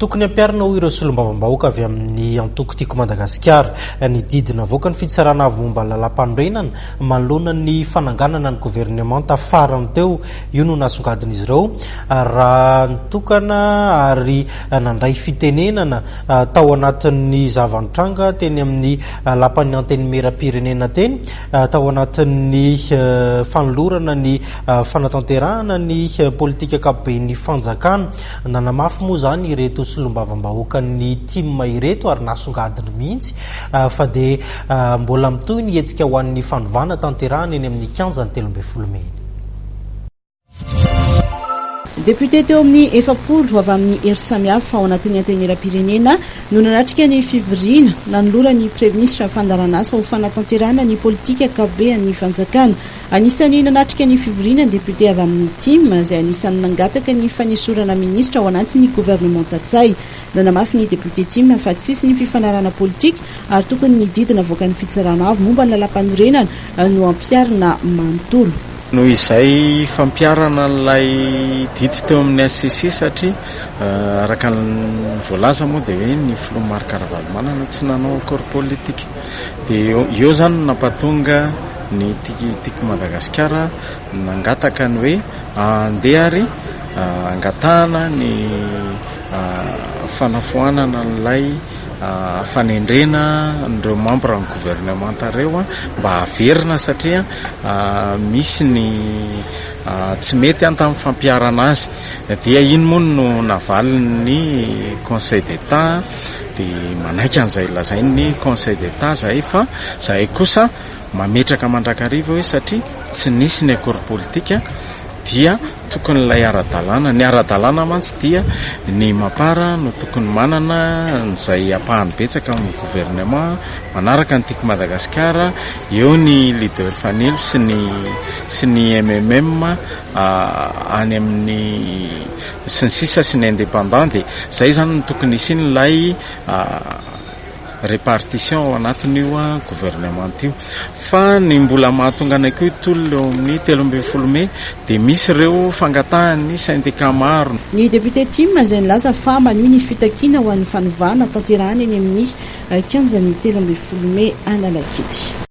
tokony ampiarina ho ireo solombavambahoaka avy amin'ny antoko tiako Madagasikara ny didina avoaka ny fitsarana avy momba lalam-panorenana manoloana ny fananganana ny gouvernement tafarany teo io no nasongadin'izy ireo raha nitokana ary nandray fitenenana tao anatin'ny zavanitranga teny amin'ny lapan'ny anteny mera-pirenena teny tao anatin'ny fanolorana ny fanatanterahana ny politika ankapobeny fanjakana nanamafy moa zany ireto solombavambahoaka ny tima ireto ary nasongadiny mihitsy fa dia mbola mitoy ny hetsika ho an'ny fanovana tanterahana eny amin'ny 15 13 Mey. Député teo amin'ny efapolo avy amin'ny hery samihafa ao anatin'ny antenera-pirenena no nanatrika ny fivoriana nanolora ny premier ministre Fandaranasa ho fanatanterahana ny politika ankapobeny fanjakana. Anisany nanatrika ny fivoriana ny député avy amin'ny TIM izay anisany nangataka ny fanesorana ministra ao anatin'ny gouvernement Tatsay. Nanamafy ny député TIM fa tsisy ny fifanarahana politika ary tokony ny didina avoaka ny fitsarana avy momba ny lalam-panorenana no ampiarina manontolo. Noho izay fampiarana ilay didy teo amin'ny SCC satria araka ny voalaza moa dia hoe ny filoha Marc Ravalomanana tsy nanao accord politika dia eo zany nampatonga ny tiako Madagasikara nangataka ny hoe andeha ary angatahana ny fanafoanana n'ilay fanendrena nireo membre ny gouvernement reo mba averina satria misy ny tsy mety tamin'ny fampiarana azy dia iny moa no navaliny conseil d'état dia manaiky an'izay lazainy ny conseil d'état zay fa zay kosa mametraka mandrakariva hoe satria tsy nisy ny accord politika dia tokony ilay ara-dalàna ny ara-dalàna mantsy dia ny mapara no tokony manana izay apahany betsaka amin'ny gouvernement manaraka ny tiako Madagasikara eo ny leader fanilo sy ny MMM any amin'ny sy ny sisa sy ny indépendant dia zay zany no tokony isiny ilay répartition ao anatin'io gouvernement io fa ny mbola mahatonga anay koa tolo eo amin'ny 13 Mey dia misy ireo fangatahany syndicat maro. Ny député TIM izay nilaza fa maneho ny fitakiana ho an'ny fanovana tanterahana eny amin'ny 15 13 Mey Analakely.